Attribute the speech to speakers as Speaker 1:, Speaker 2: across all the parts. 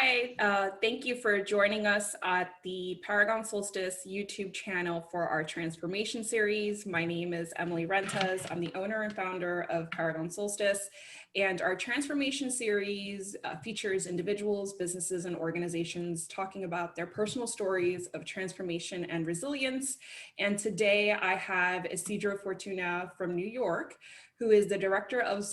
Speaker 1: Hi, thank you for joining us at the Paragon Solstice YouTube channel for our transformation series. My name is Emily Rentas. I'm the owner and founder of Paragon Solstice, and our transformation series features individuals, businesses, and organizations talking about their personal stories of transformation and resilience. And today I have Isidro Fortuna from New York, who is the Director of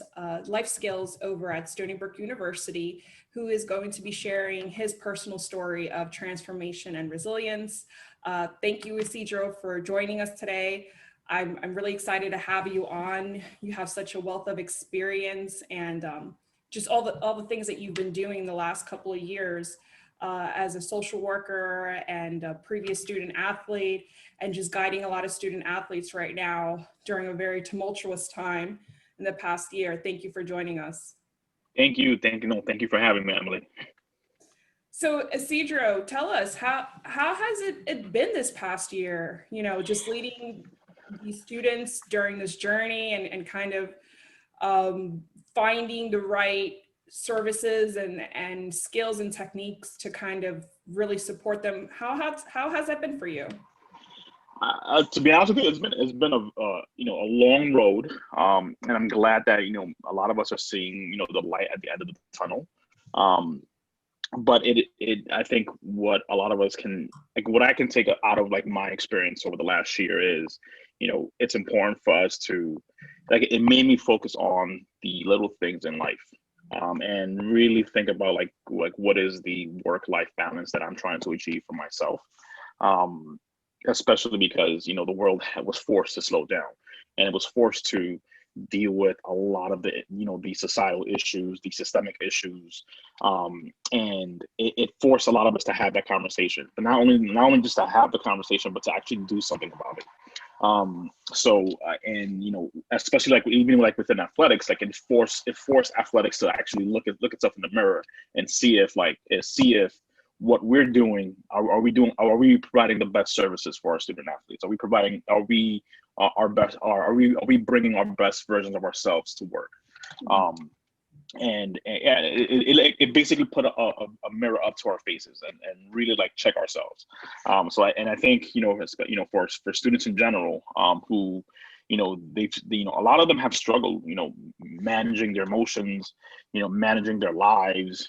Speaker 1: Life Skills over at Stony Brook University, who is going to be sharing his personal story of transformation and resilience. Thank you, Isidro, for joining us today. I'm really excited to have you on. You have such a wealth of experience and just all the things that you've been doing the last couple of years as a social worker and a previous student athlete, and just guiding a lot of student athletes right now during a very tumultuous time in the past year. Thank you for joining us.
Speaker 2: Thank you. Thank you for having me, Emily.
Speaker 1: So Isidro, tell us, how has it been this past year, just leading these students during this journey and kind of finding the right services and skills and techniques to kind of really support them. How has that been for you?
Speaker 2: To be honest with you, it's been a long road, and I'm glad that a lot of us are seeing the light at the end of the tunnel. But I think what a lot of us what I can take out of my experience over the last year is, it's important for us to it made me focus on the little things in life, and really think about what is the work-life balance that I'm trying to achieve for myself. Especially because the world was forced to slow down, and it was forced to deal with a lot of the societal issues, the systemic issues, and it forced a lot of us to have that conversation. But not only just to have the conversation, but to actually do something about it. Especially even within athletics, it forced athletics to actually look itself in the mirror and see if what we're doing, are we providing the best services for our student athletes? Are we bringing our best versions of ourselves to work? It basically put a mirror up to our faces and really check ourselves. I think for students in general, who a lot of them have struggled managing their emotions, managing their lives,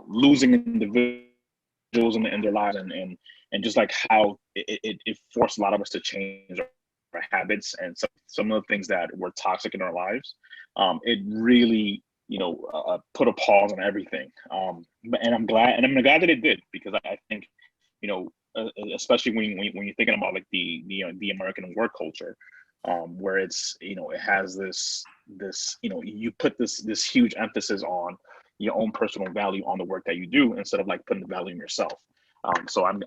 Speaker 2: losing individuals in their lives, and just how it forced a lot of us to change our habits and some of the things that were toxic in our lives. It really put a pause on everything. And I'm glad that it did, because I think especially when you're thinking about the American work culture, where it has this you put this huge emphasis on your own personal value on the work that you do, instead of putting the value in yourself. So I'm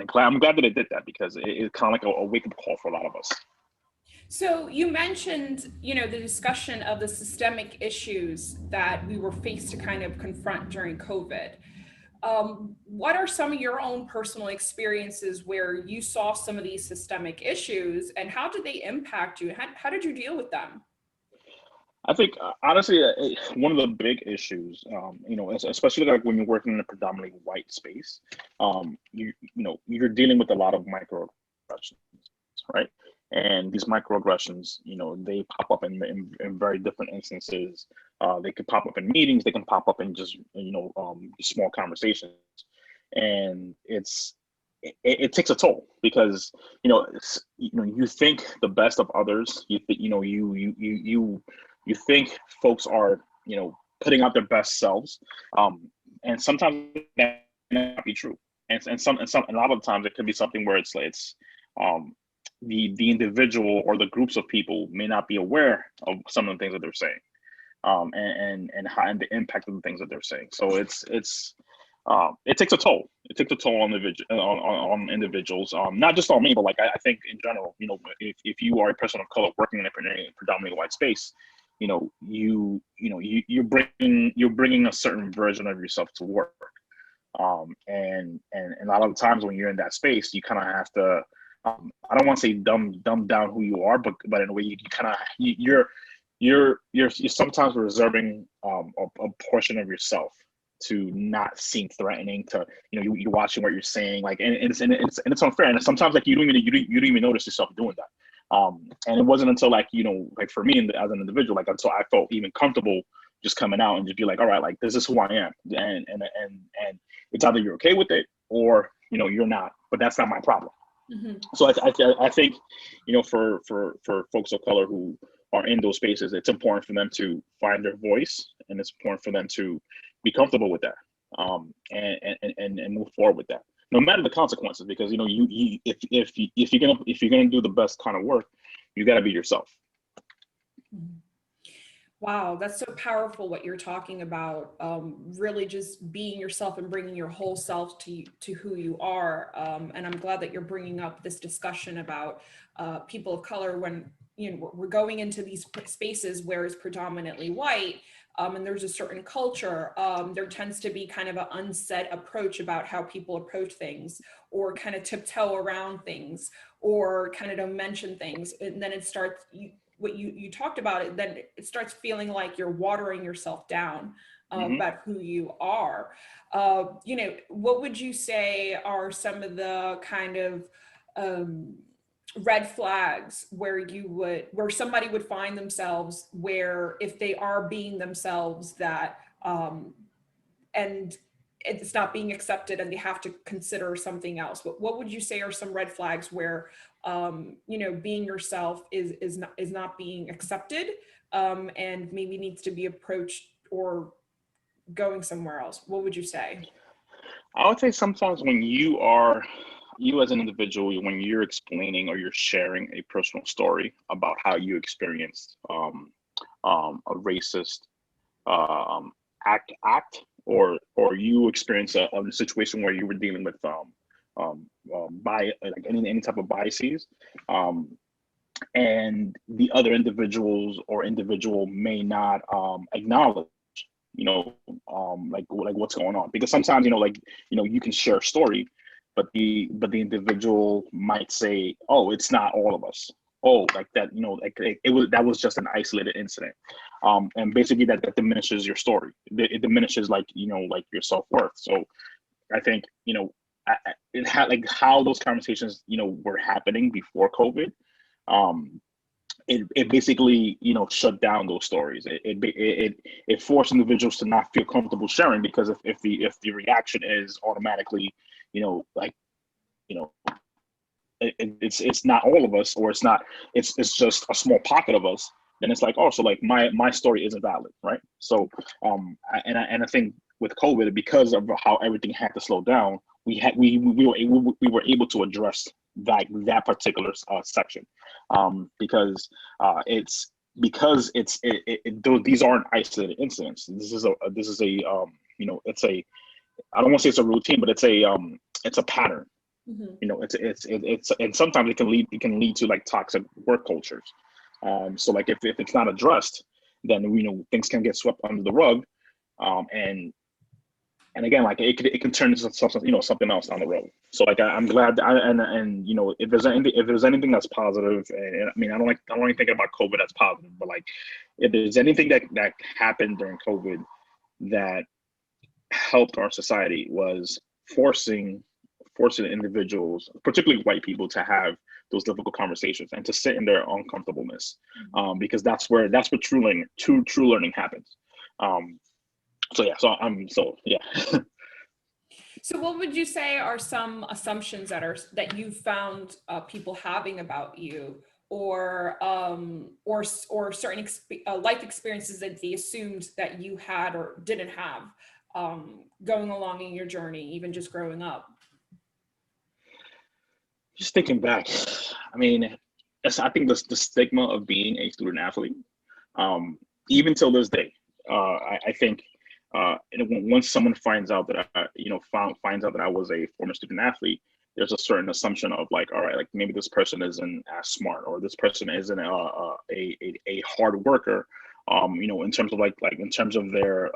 Speaker 2: glad that it did that, because it's kind of a wake up call for a lot of us.
Speaker 1: So you mentioned, the discussion of the systemic issues that we were faced to kind of confront during COVID. What are some of your own personal experiences where you saw some of these systemic issues, and how did they impact you? How did you deal with them?
Speaker 2: I think honestly, one of the big issues, especially when you're working in a predominantly white space, you're dealing with a lot of microaggressions, right? And these microaggressions, they pop up in very different instances. They could pop up in meetings. They can pop up in just small conversations, and it takes a toll, because you think the best of others. You think folks are putting out their best selves, and sometimes that may not be true, and a lot of times it could be something where it's the individual or the groups of people may not be aware of some of the things that they're saying, and the impact of the things that they're saying. So it takes a toll. It takes a toll on individuals, not just on me, but I think in general. If you are a person of color working in a predominantly white space, you're bringing a certain version of yourself to work, and a lot of the times when you're in that space, you kind of have to. I don't want to say dumb down who you are, but in a way you kind of you're sometimes reserving a portion of yourself to not seem threatening, to, you know, you're watching what you're saying, like, and it's unfair, and sometimes like you don't even notice yourself doing that. And it wasn't until, like, you know, like for me as an individual, like until I felt even comfortable just coming out and just be like, all right, like this is who I am, and it's either you're okay with it or, you know, you're not, but that's not my problem.
Speaker 1: Mm-hmm.
Speaker 2: So I think, you know, for folks of color who are in those spaces, it's important for them to find their voice, and it's important for them to be comfortable with that, and move forward with that, no matter the consequences. Because, you know, if you're gonna do the best kind of work, you got to be yourself.
Speaker 1: Wow, that's so powerful what you're talking about. Really just being yourself and bringing your whole self to who you are. And I'm glad that you're bringing up this discussion about people of color when, you know, we're going into these spaces where it's predominantly white, and there's a certain culture. There tends to be kind of an unsaid approach about how people approach things, or kind of tiptoe around things, or kind of don't mention things. And then it starts, what you talked about it, then it starts feeling like you're watering yourself down about who you are. You know, what would you say are some of the kind of red flags where somebody would find themselves, where if they are being themselves, that and it's not being accepted and they have to consider something else? But what would you say are some red flags where, you know, being yourself is not being accepted, and maybe needs to be approached or going somewhere else? What would you say?
Speaker 2: I would say sometimes when you as an individual, when you're explaining or you're sharing a personal story about how you experienced a racist act, or you experience a situation where you were dealing with by like any type of biases, and the other individual may not acknowledge, you know, like what's going on. Because sometimes, you know, like, you know, you can share a story, but the individual might say, oh, it's not all of us. Oh, like that, you know, like that was just an isolated incident. And basically that diminishes your story. It diminishes, like, you know, like your self-worth. So I think, you know, it had, like, how those conversations, you know, were happening before COVID. It basically, you know, shut down those stories. It forced individuals to not feel comfortable sharing, because if the reaction is automatically, you know, like, you know, it's not all of us, or it's just a small pocket of us, then it's like, oh, so like my story isn't valid, right? So I think with COVID, because of how everything had to slow down, we were able to address that particular section, because these aren't isolated incidents. This is a you know, it's a, I don't want to say it's a routine, but it's a pattern.
Speaker 1: Mm-hmm.
Speaker 2: You know, it's and sometimes it can lead to like toxic work cultures. So like if it's not addressed, then, you know, things can get swept under the rug, and again, like it can turn into something, you know, something else down the road. So like I'm glad and you know, if there's anything that's positive, and I mean, I don't like thinking about COVID as positive, but like if there's anything that happened during COVID that helped our society, was forcing individuals, particularly white people, to have those difficult conversations and to sit in their uncomfortableness, because that's where true learning happens. So yeah, so yeah.
Speaker 1: So what would you say are some assumptions that you found people having about you, or certain life experiences that they assumed that you had or didn't have, going along in your journey, even just growing up?
Speaker 2: Just thinking back, I mean, I think the stigma of being a student athlete, even till this day, I think, once someone finds out that finds out that I was a former student athlete, there's a certain assumption of like, all right, like maybe this person isn't as smart, or this person isn't a hard worker, you know, in terms of in terms of their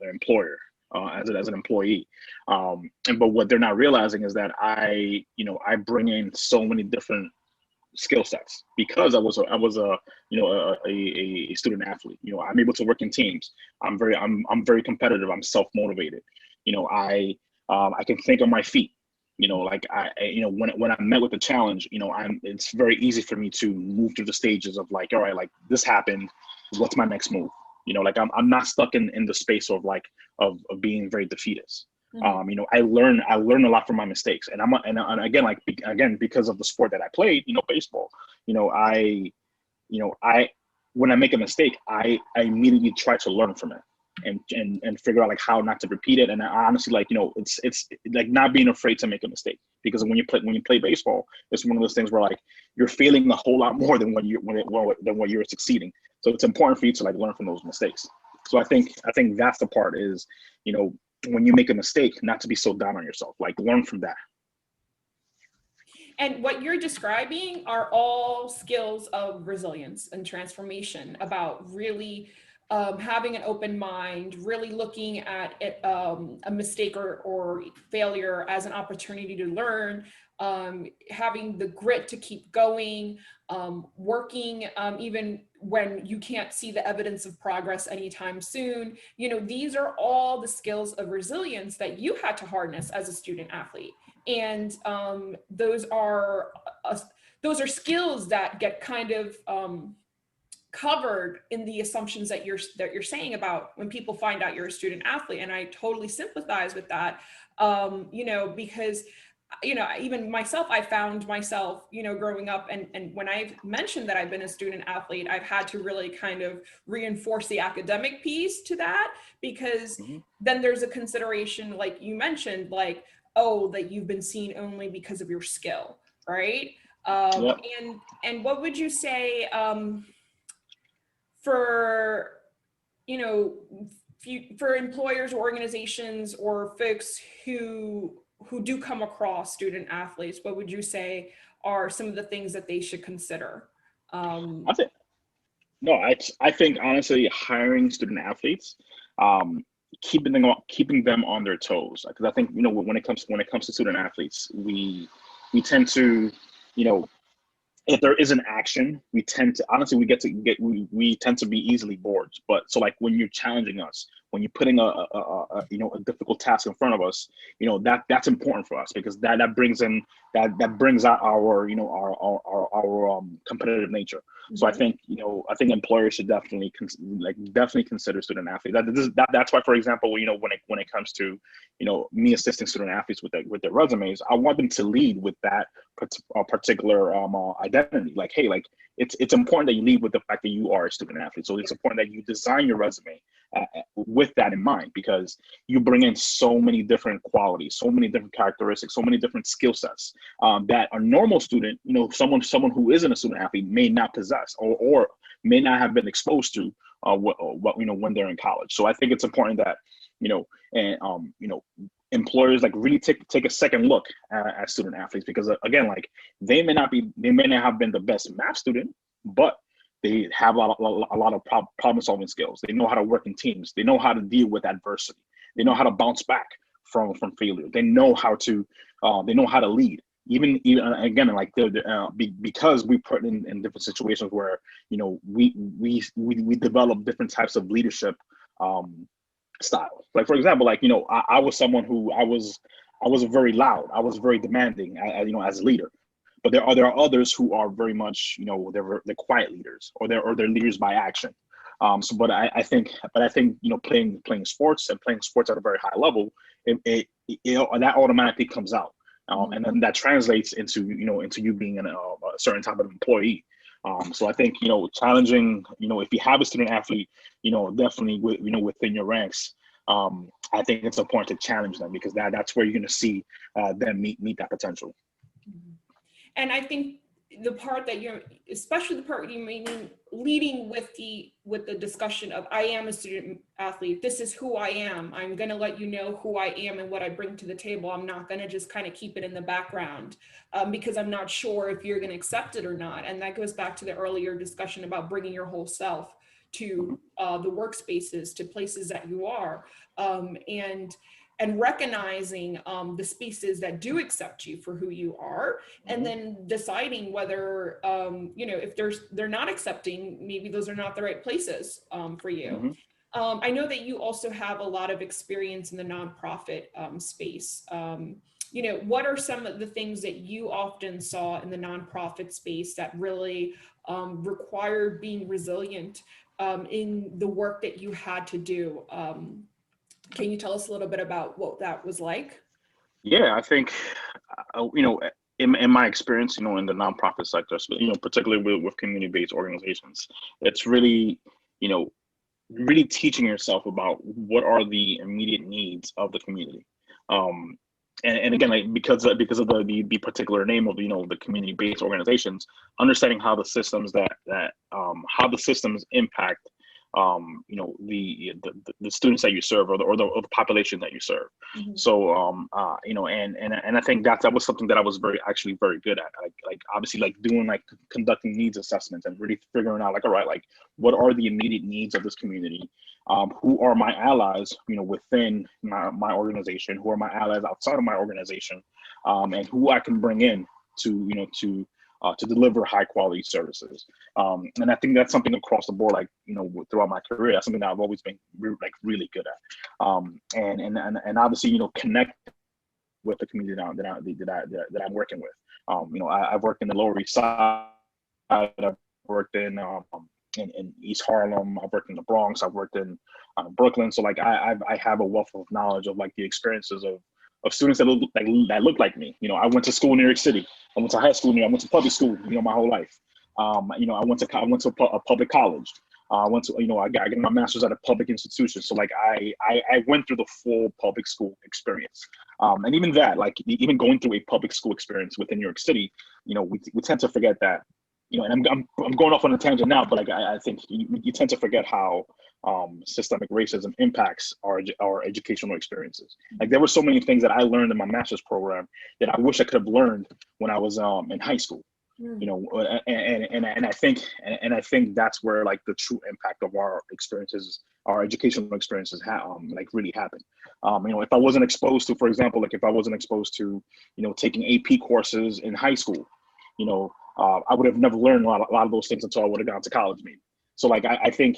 Speaker 2: employer, as an employee. But what they're not realizing is that I bring in so many different skill sets because I was a a student athlete. I'm able to work in teams. I'm very competitive. I'm self-motivated. I can think on my feet. Like when I'm met with a challenge, it's very easy for me to move through the stages of like, all right, like this happened, what's my next move? Like I'm not stuck in the space of like of being very defeatist. I learn a lot from my mistakes, and again because of the sport that I played, baseball. I when I make a mistake, I immediately try to learn from it and figure out like how not to repeat it. And I honestly like, it's like not being afraid to make a mistake, because when you play baseball, it's one of those things where like you're failing a whole lot more than when you're succeeding. So it's important for you to like learn from those mistakes. So I think that's the part is, when you make a mistake, not to be so down on yourself, like learn from that.
Speaker 1: And what you're describing are all skills of resilience and transformation, about really having an open mind, really looking at it, a mistake or failure as an opportunity to learn, having the grit to keep going, working even when you can't see the evidence of progress anytime soon. These are all the skills of resilience that you had to harness as a student athlete. And those are skills that get kind of covered in the assumptions that you're saying about when people find out you're a student athlete. And I totally sympathize with that, because even myself, I found myself, growing up, and when I've mentioned that I've been a student athlete, I've had to really kind of reinforce the academic piece to that, because then there's a consideration, like you mentioned, like, oh, that you've been seen only because of your skill, right?
Speaker 2: Yep.
Speaker 1: And what would you say for, for employers or organizations or folks who do come across student athletes? What would you say are some of the things that they should consider?
Speaker 2: I think no, I think honestly, hiring student athletes, keeping them on their toes, because I think when it comes to student athletes, we tend to, you know if there is an action, we tend to honestly we tend to be easily bored. But so like when you're challenging us, when you're putting a difficult task in front of us, that's important for us, because that brings in that brings out our our competitive nature. So I think employers should definitely consider student athletes. That's why, for example, when it comes to me assisting student athletes with their resumes, I want them to lead with that particular identity. Like, hey, like it's important that you lead with the fact that you are a student athlete. So it's important that you design your resume with that in mind, because you bring in so many different qualities, so many different characteristics, so many different skill sets that a normal student, someone who isn't a student athlete may not possess, or may not have been exposed to when they're in college. So I think it's important that employers like really take a second look at student athletes, because again, like they may not have been the best math student, but they have a lot of problem solving skills. They know how to work in teams. They know how to deal with adversity. They know how to bounce back from failure. They know how to lead. Even again, like because we put in different situations where we develop different types of leadership style. Like, for example, like I was someone who I was very loud. I was very demanding, as a leader. But there are others who are very much, they're quiet leaders, or they're leaders by action. But I think playing sports at a very high level, that automatically comes out, and then that translates into you being a certain type of employee. So I think challenging, if you have a student athlete, definitely within your ranks. I think it's important to challenge them, because that's where you're going to see them meet that potential.
Speaker 1: And I think the part that especially the part you mean leading with the discussion of, I am a student athlete. This is who I am. I'm going to let you know who I am and what I bring to the table. I'm not going to just kind of keep it in the background because I'm not sure if you're going to accept it or not. And that goes back to the earlier discussion about bringing your whole self to the workspaces, to places that you are. And and recognizing the spaces that do accept you for who you are, and then deciding whether, if they're not accepting, maybe those are not the right places for you. I know that you also have a lot of experience in the nonprofit space. What are some of the things that you often saw in the nonprofit space that really required being resilient in the work that you had to do? Can you tell us a little bit about what that was like?
Speaker 2: Yeah, I think, in my experience, in the nonprofit sector, particularly with community-based organizations, it's really, really teaching yourself about what are the immediate needs of the community. And again, like because of the particular name of the community-based organizations, understanding how the systems how the systems impact the students that you serve, or the population that you serve. So and I think that was something that I was actually very good at, like obviously like doing like conducting needs assessments and really figuring out like, all right, like what are the immediate needs of this community, who are my allies within my organization, who are my allies outside of my organization, and who I can bring in to deliver high quality services. And I think that's something across the board, like, throughout my career, that's something that I've always been really good at. And obviously, connect with the community that I'm working with. I've worked in the Lower East Side, I've worked in East Harlem, I've worked in the Bronx, I've worked in Brooklyn. So like I have a wealth of knowledge of like the experiences of students that look like me. I went to school in New York City. I went to high school. I went to public school. My whole life. I went to a public college. I went to I got my master's at a public institution. So like I went through the full public school experience. And even that, like even going through a public school experience within New York City, we tend to forget that. And I'm going off on a tangent now, but like I think you tend to forget how systemic racism impacts our educational experiences. Like there were so many things that I learned in my master's program that I wish I could have learned when I was in high school. And I think that's where like the true impact of our experiences, our educational experiences, like really happen. If I wasn't exposed to, for example, like if I wasn't exposed to, taking AP courses in high school, I would have never learned a lot of those things until I would have gone to college, maybe. So like I think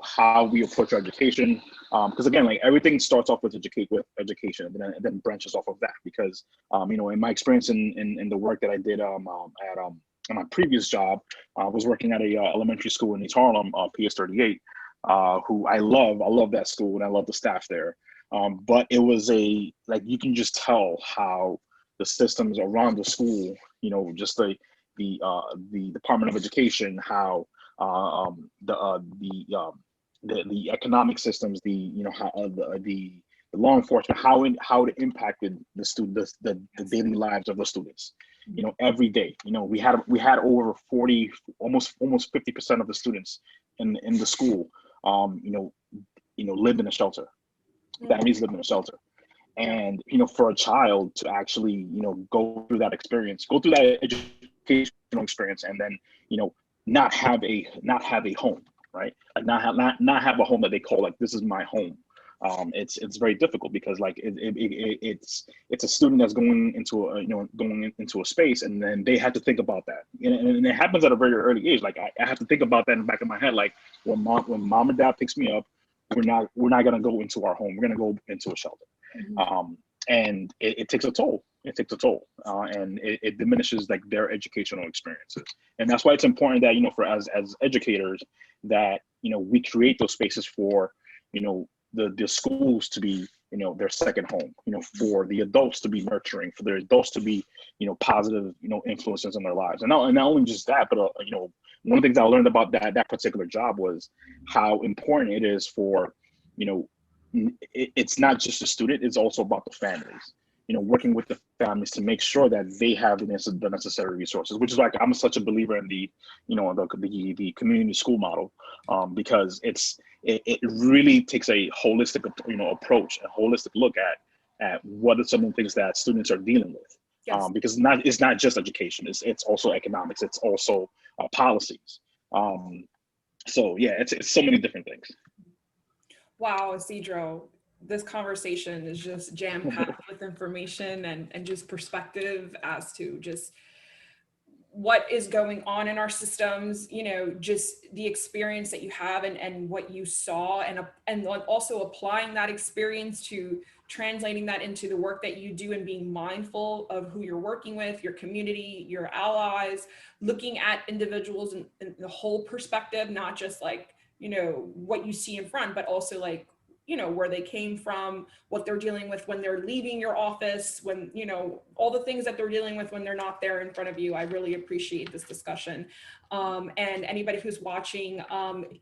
Speaker 2: how we approach our education, because again, like everything starts off with education, and then branches off of that. Because in my experience in the work that I did at my previous job, I was working at a elementary school in East Harlem, PS 38, who I love that school, and I love the staff there. But it was like you can just tell how the systems around the school, just the Department of Education, how the economic systems, the law enforcement, how it impacted the daily lives of the students. Every day. We had over 40, almost 50% of the students in the school, lived in a shelter. Families lived in a shelter. And for a child to actually go through that experience, go through that educational experience, and then not have a home, right? Like not have a home that they call like, this is my home. It's very difficult, because like it's a student that's going into a space, and then they have to think about that, and it happens at a very early age. Like I have to think about that in the back of my head, like when mom and dad picks me up, we're not gonna go into our home, we're gonna go into a shelter. And it takes a toll. It takes a toll, and it diminishes like their educational experiences. And that's why it's important that for as educators, that we create those spaces for the schools to be their second home. For the adults to be nurturing, for the adults to be positive influences in their lives. And not only just that, but one of the things I learned about that particular job was how important it is for it's not just the student, it's also about the families, working with the families to make sure that they have the necessary resources, which is like, I'm such a believer in the community school model, because it really takes a holistic, approach, a holistic look at what are some of the things that students are dealing with. Yes. Because it's not just education, it's also economics, it's also policies. So yeah, it's so many different things.
Speaker 1: Wow, Isidro, this conversation is just jam-packed with information and just perspective as to just what is going on in our systems, you know, just the experience that you have and what you saw, and also applying that experience to translating that into the work that you do and being mindful of who you're working with, your community, your allies, looking at individuals in the whole perspective, not just like, you know, what you see in front, but also like, you know, where they came from, what they're dealing with when they're leaving your office, when, you know, all the things that they're dealing with when they're not there in front of you. I really appreciate this discussion. And anybody who's watching,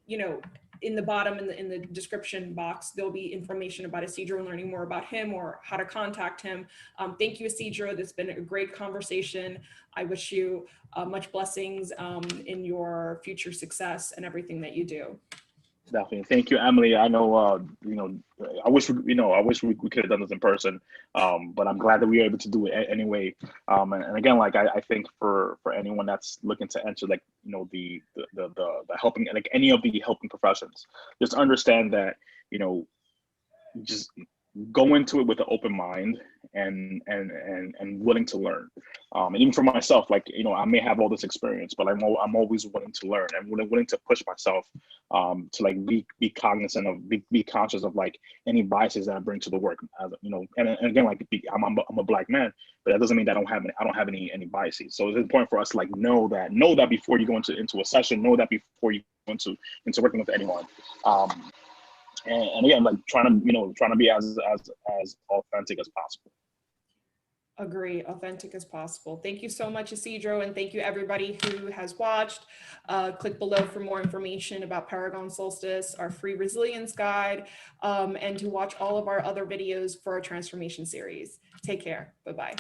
Speaker 1: you know, in the bottom in the description box, there'll be information about Isidro and learning more about him or how to contact him. Thank you, Isidro. This has been a great conversation. I wish you much blessings in your future success and everything that you do.
Speaker 2: Definitely. Thank you, Emily. I know, you know, I wish we could have done this in person, but I'm glad that we were able to do it anyway. And again, like I think for anyone that's looking to enter, like, you know, the helping, like any of the helping professions, just understand that, you know, just go into it with an open mind and willing to learn. And even for myself, like, you know, I may have all this experience, but I'm always willing to learn and willing to push myself to like be cognizant of, be conscious of like any biases that I bring to the work. You know, and again, like I'm a Black man, but that doesn't mean that I don't have any biases. So it's important for us to like know that before you go into a session, know that before you go into working with anyone. And again, like trying to be as authentic as possible.
Speaker 1: Agree, authentic as possible. Thank you so much, Isidro, and thank you everybody who has watched. Click below for more information about Paragon Solstice, our free resilience guide, and to watch all of our other videos for our transformation series. Take care. Bye-bye.